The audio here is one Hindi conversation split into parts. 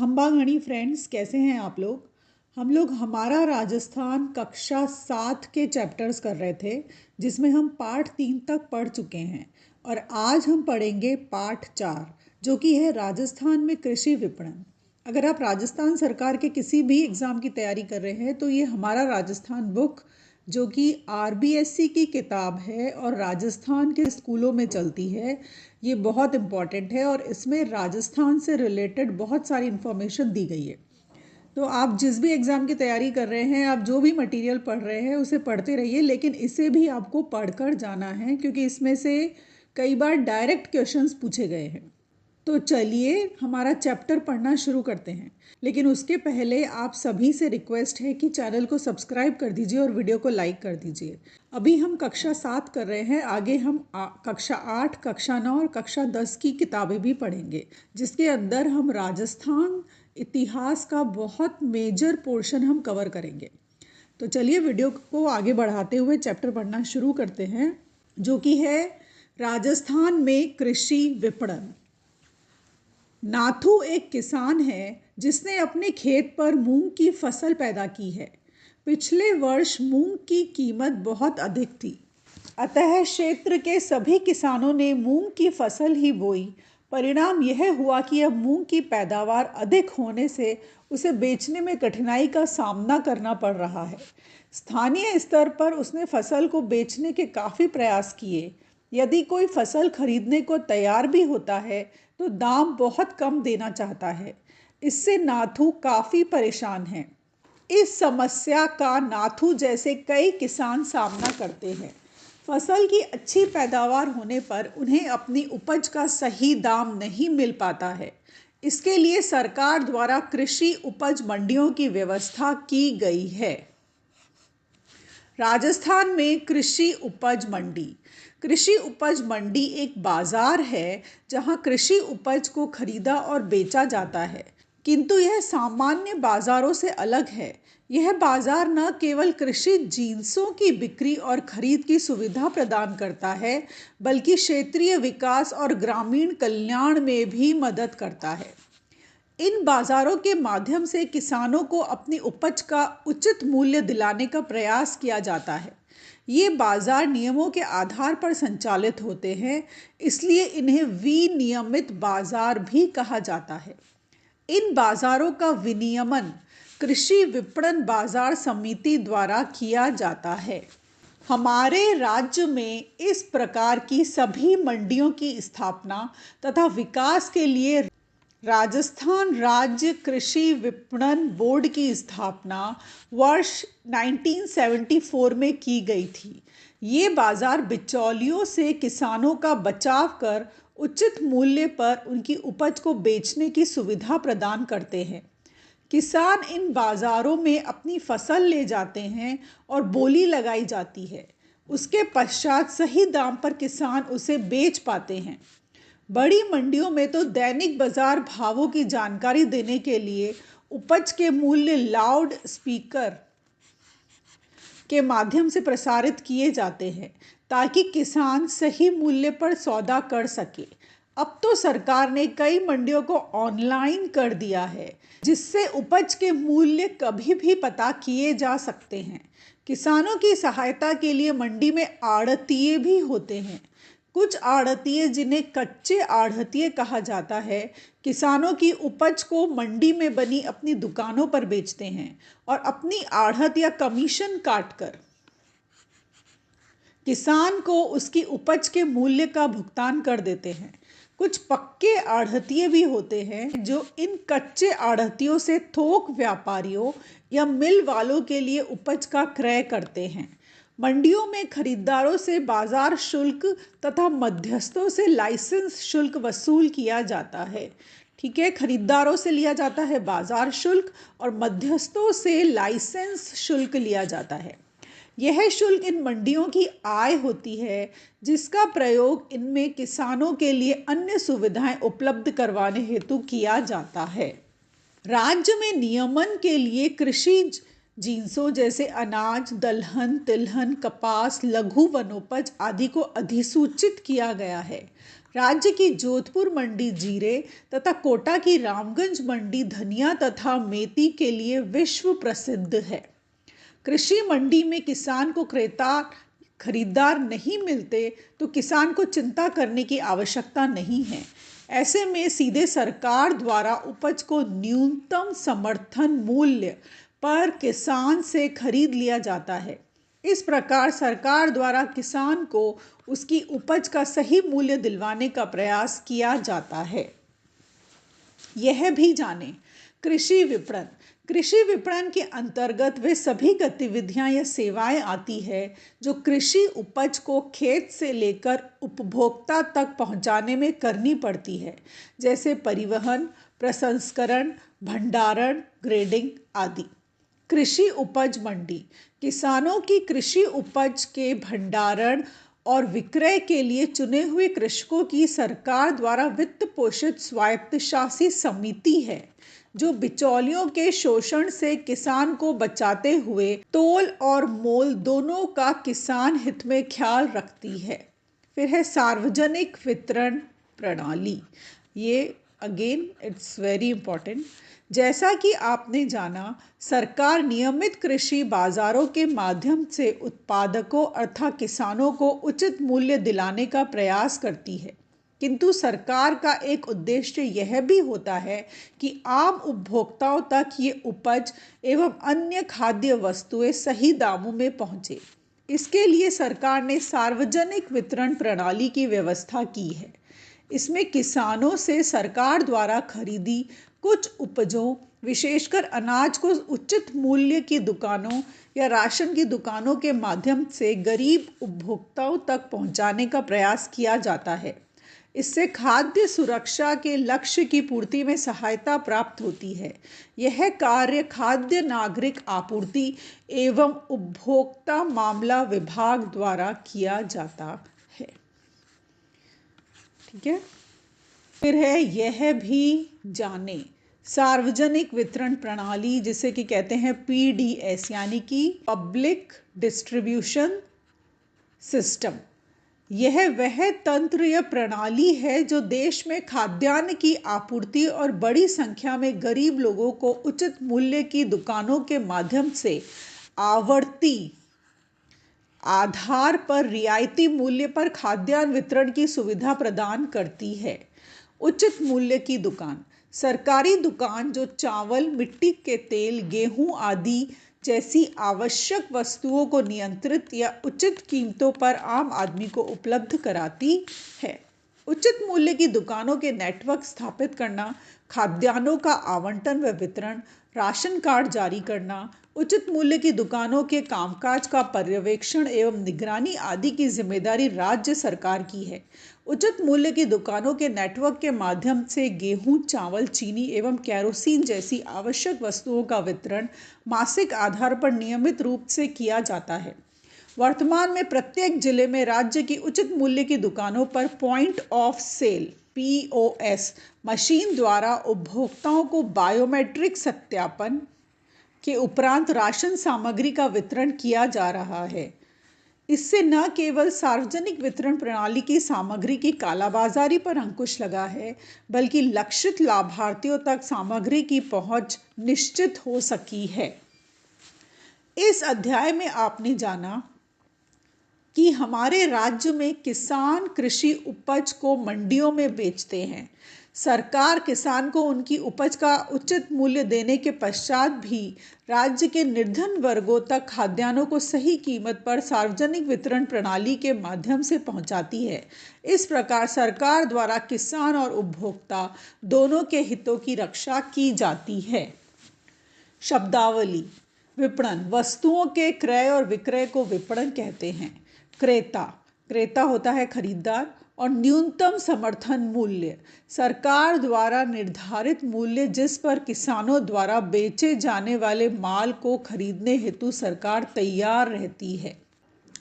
खंबागणी फ्रेंड्स, कैसे हैं आप लोग। हम लोग हमारा राजस्थान कक्षा 7 के चैप्टर्स कर रहे थे, जिसमें हम पाठ 3 तक पढ़ चुके हैं और आज हम पढ़ेंगे पाठ 4, जो कि है राजस्थान में कृषि विपणन। अगर आप राजस्थान सरकार के किसी भी एग्ज़ाम की तैयारी कर रहे हैं तो ये हमारा राजस्थान बुक, जो कि आरबीएससी की किताब है और राजस्थान के स्कूलों में चलती है, ये बहुत इम्पॉर्टेंट है और इसमें राजस्थान से रिलेटेड बहुत सारी इन्फॉर्मेशन दी गई है। तो आप जिस भी एग्ज़ाम की तैयारी कर रहे हैं, आप जो भी मटेरियल पढ़ रहे हैं उसे पढ़ते रहिए, लेकिन इसे भी आपको पढ़कर जाना है क्योंकि इसमें से कई बार डायरेक्ट क्वेश्चंस पूछे गए हैं। तो चलिए हमारा चैप्टर पढ़ना शुरू करते हैं, लेकिन उसके पहले आप सभी से रिक्वेस्ट है कि चैनल को सब्सक्राइब कर दीजिए और वीडियो को लाइक कर दीजिए। अभी हम कक्षा 7 कर रहे हैं, आगे हम कक्षा 8, कक्षा 9 और कक्षा 10 की किताबें भी पढ़ेंगे, जिसके अंदर हम राजस्थान इतिहास का बहुत मेजर पोर्शन हम कवर करेंगे। तो चलिए वीडियो को आगे बढ़ाते हुए चैप्टर पढ़ना शुरू करते हैं, जो कि है राजस्थान में कृषि विपणन। नाथू एक किसान है जिसने अपने खेत पर मूंग की फसल पैदा की है। पिछले वर्ष मूंग की कीमत बहुत अधिक थी, अतः क्षेत्र के सभी किसानों ने मूंग की फसल ही बोई। परिणाम यह हुआ कि अब मूंग की पैदावार अधिक होने से उसे बेचने में कठिनाई का सामना करना पड़ रहा है। स्थानीय स्तर पर उसने फसल को बेचने के काफ़ी प्रयास किए। यदि कोई फसल खरीदने को तैयार भी होता है तो दाम बहुत कम देना चाहता है। इससे नाथू काफ़ी परेशान हैं। इस समस्या का नाथू जैसे कई किसान सामना करते हैं। फसल की अच्छी पैदावार होने पर उन्हें अपनी उपज का सही दाम नहीं मिल पाता है। इसके लिए सरकार द्वारा कृषि उपज मंडियों की व्यवस्था की गई है। राजस्थान में कृषि उपज मंडी। कृषि उपज मंडी एक बाजार है जहां कृषि उपज को खरीदा और बेचा जाता है, किंतु यह सामान्य बाजारों से अलग है। यह बाजार न केवल कृषि जिन्सों की बिक्री और खरीद की सुविधा प्रदान करता है, बल्कि क्षेत्रीय विकास और ग्रामीण कल्याण में भी मदद करता है। इन बाज़ारों के माध्यम से किसानों को अपनी उपज का उचित मूल्य दिलाने का प्रयास किया जाता है। ये बाज़ार नियमों के आधार पर संचालित होते हैं, इसलिए इन्हें विनियमित बाज़ार भी कहा जाता है। इन बाज़ारों का विनियमन कृषि विपणन बाज़ार समिति द्वारा किया जाता है। हमारे राज्य में इस प्रकार की सभी मंडियों की स्थापना तथा विकास के लिए राजस्थान राज्य कृषि विपणन बोर्ड की स्थापना वर्ष 1974 में की गई थी। ये बाज़ार बिचौलियों से किसानों का बचाव कर उचित मूल्य पर उनकी उपज को बेचने की सुविधा प्रदान करते हैं। किसान इन बाज़ारों में अपनी फसल ले जाते हैं और बोली लगाई जाती है। उसके पश्चात सही दाम पर किसान उसे बेच पाते हैं। बड़ी मंडियों में तो दैनिक बाजार भावों की जानकारी देने के लिए उपज के मूल्य लाउड स्पीकर के माध्यम से प्रसारित किए जाते हैं, ताकि किसान सही मूल्य पर सौदा कर सके। अब तो सरकार ने कई मंडियों को ऑनलाइन कर दिया है, जिससे उपज के मूल्य कभी भी पता किए जा सकते हैं। किसानों की सहायता के लिए मंडी में आढ़तिये भी होते हैं। कुछ आढ़तिये, जिन्हें कच्चे आढ़तिये कहा जाता है, किसानों की उपज को मंडी में बनी अपनी दुकानों पर बेचते हैं और अपनी आढ़त या कमीशन काटकर किसान को उसकी उपज के मूल्य का भुगतान कर देते हैं। कुछ पक्के आढ़तिये भी होते हैं जो इन कच्चे आढ़तियों से थोक व्यापारियों या मिल वालों के लिए उपज का क्रय करते हैं। मंडियों में खरीदारों से बाजार शुल्क तथा मध्यस्थों से लाइसेंस शुल्क वसूल किया जाता है। ठीक है, खरीदारों से लिया जाता है बाजार शुल्क और मध्यस्थों से लाइसेंस शुल्क लिया जाता है। यह शुल्क इन मंडियों की आय होती है, जिसका प्रयोग इनमें किसानों के लिए अन्य सुविधाएं उपलब्ध करवाने हेतु किया जाता है। राज्य में नियमन के लिए कृषि जिन्सों जैसे अनाज, दलहन, तिलहन, कपास, लघु वनोपज आदि को अधिसूचित किया गया है। राज्य की जोधपुर मंडी जीरे तथा कोटा की रामगंज मंडी धनिया तथा मेथी के लिए विश्व प्रसिद्ध है। कृषि मंडी में किसान को क्रेता खरीदार नहीं मिलते तो किसान को चिंता करने की आवश्यकता नहीं है। ऐसे में सीधे सरकार द्वारा उपज को न्यूनतम समर्थन मूल्य पर किसान से खरीद लिया जाता है। इस प्रकार सरकार द्वारा किसान को उसकी उपज का सही मूल्य दिलवाने का प्रयास किया जाता है। यह भी जानें, कृषि विपणन। कृषि विपणन के अंतर्गत वे सभी गतिविधियां या सेवाएं आती है जो कृषि उपज को खेत से लेकर उपभोक्ता तक पहुंचाने में करनी पड़ती है, जैसे परिवहन, प्रसंस्करण, भंडारण, ग्रेडिंग आदि। कृषि उपज मंडी किसानों की कृषि उपज के भंडारण और विक्रय के लिए चुने हुए कृषकों की सरकार द्वारा वित्त पोषित स्वायत्तशासी समिति है, जो बिचौलियों के शोषण से किसान को बचाते हुए तोल और मोल दोनों का किसान हित में ख्याल रखती है। फिर है सार्वजनिक वितरण प्रणाली। ये अगेन इट्स वेरी इंपॉर्टेंट। जैसा कि आपने जाना, सरकार नियमित कृषि बाजारों के माध्यम से उत्पादकों अर्थात किसानों को उचित मूल्य दिलाने का प्रयास करती है, किंतु सरकार का एक उद्देश्य यह भी होता है कि आम उपभोक्ताओं तक ये उपज एवं अन्य खाद्य वस्तुएं सही दामों में पहुंचे। इसके लिए सरकार ने सार्वजनिक वितरण प्रणाली की व्यवस्था की है। इसमें किसानों से सरकार द्वारा खरीदी कुछ उपजों, विशेषकर अनाज को उचित मूल्य की दुकानों या राशन की दुकानों के माध्यम से गरीब उपभोक्ताओं तक पहुंचाने का प्रयास किया जाता है। इससे खाद्य सुरक्षा के लक्ष्य की पूर्ति में सहायता प्राप्त होती है। यह कार्य खाद्य नागरिक आपूर्ति एवं उपभोक्ता मामला विभाग द्वारा किया जाता है। ठीक है। फिर है यह भी जाने, सार्वजनिक वितरण प्रणाली, जिसे कि कहते हैं PDS यानी कि पब्लिक डिस्ट्रीब्यूशन सिस्टम। यह वह तंत्र या प्रणाली है जो देश में खाद्यान्न की आपूर्ति और बड़ी संख्या में गरीब लोगों को उचित मूल्य की दुकानों के माध्यम से आवर्ती आधार पर रियायती मूल्य पर खाद्यान्न वितरण की सुविधा प्रदान करती है। उचित मूल्य की दुकान, सरकारी दुकान जो चावल, मिट्टी के तेल, गेहूं आदि जैसी आवश्यक वस्तुओं को नियंत्रित या उचित कीमतों पर आम आदमी को उपलब्ध कराती है। उचित मूल्य की दुकानों के नेटवर्क स्थापित करना, खाद्यान्नों का आवंटन व वितरण, राशन कार्ड जारी करना, उचित मूल्य की दुकानों के कामकाज का पर्यवेक्षण एवं निगरानी आदि की जिम्मेदारी राज्य सरकार की है। उचित मूल्य की दुकानों के नेटवर्क के माध्यम से गेहूं, चावल, चीनी एवं केरोसिन जैसी आवश्यक वस्तुओं का वितरण मासिक आधार पर नियमित रूप से किया जाता है। वर्तमान में प्रत्येक जिले में राज्य की उचित मूल्य की दुकानों पर point of sale POS machine द्वारा उपभोक्ताओं को बायोमेट्रिक सत्यापन के उपरांत राशन सामग्री का वितरण किया जा रहा है। इससे न केवल सार्वजनिक वितरण प्रणाली की सामग्री की कालाबाजारी पर अंकुश लगा है, बल्कि लक्षित लाभार्थियों तक सामग्री की पहुंच निश्चित हो सकी है। इस अध्याय में आपने जाना कि हमारे राज्य में किसान कृषि उपज को मंडियों में बेचते हैं। सरकार किसान को उनकी उपज का उचित मूल्य देने के पश्चात भी राज्य के निर्धन वर्गों तक खाद्यान्नों को सही कीमत पर सार्वजनिक वितरण प्रणाली के माध्यम से पहुंचाती है। इस प्रकार सरकार द्वारा किसान और उपभोक्ता दोनों के हितों की रक्षा की जाती है। शब्दावली। विपणन, वस्तुओं के क्रय और विक्रय को विपणन कहते हैं। क्रेता, क्रेता होता है खरीदार। और न्यूनतम समर्थन मूल्य, सरकार द्वारा निर्धारित मूल्य जिस पर किसानों द्वारा बेचे जाने वाले माल को खरीदने हेतु सरकार तैयार रहती है।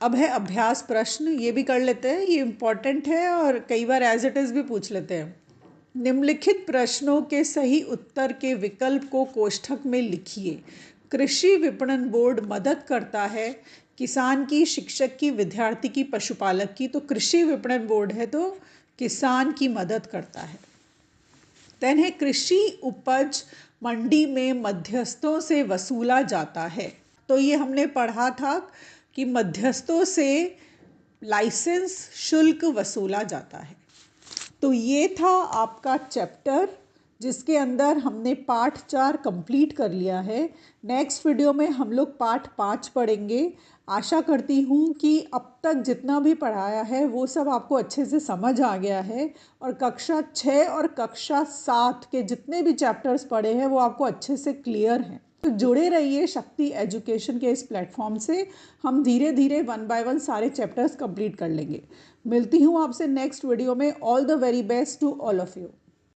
अब है अभ्यास प्रश्न, ये भी कर लेते हैं, ये इम्पॉर्टेंट है और कई बार एज इट इज़ भी पूछ लेते हैं। निम्नलिखित प्रश्नों के सही उत्तर के विकल्प को कोष्ठक में लिखिए। कृषि विपणन बोर्ड मदद करता है किसान की, शिक्षक की, विद्यार्थी की, पशुपालक की। तो कृषि विपणन बोर्ड है तो किसान की मदद करता है। देन है कृषि उपज मंडी में मध्यस्थों से वसूला जाता है। तो ये हमने पढ़ा था कि मध्यस्थों से लाइसेंस शुल्क वसूला जाता है। तो ये था आपका चैप्टर जिसके अंदर हमने पार्ट 4 कंप्लीट कर लिया है। नेक्स्ट वीडियो में हम लोग पार्ट 5 पढ़ेंगे। आशा करती हूँ कि अब तक जितना भी पढ़ाया है वो सब आपको अच्छे से समझ आ गया है और कक्षा 6 और कक्षा 7 के जितने भी चैप्टर्स पढ़े हैं वो आपको अच्छे से क्लियर हैं। तो जुड़े रहिए शक्ति एजुकेशन के इस प्लेटफॉर्म से। हम धीरे धीरे 1 बाय 1 सारे चैप्टर्स कंप्लीट कर लेंगे। मिलती हूँ आपसे नेक्स्ट वीडियो में। All the very best to all of you.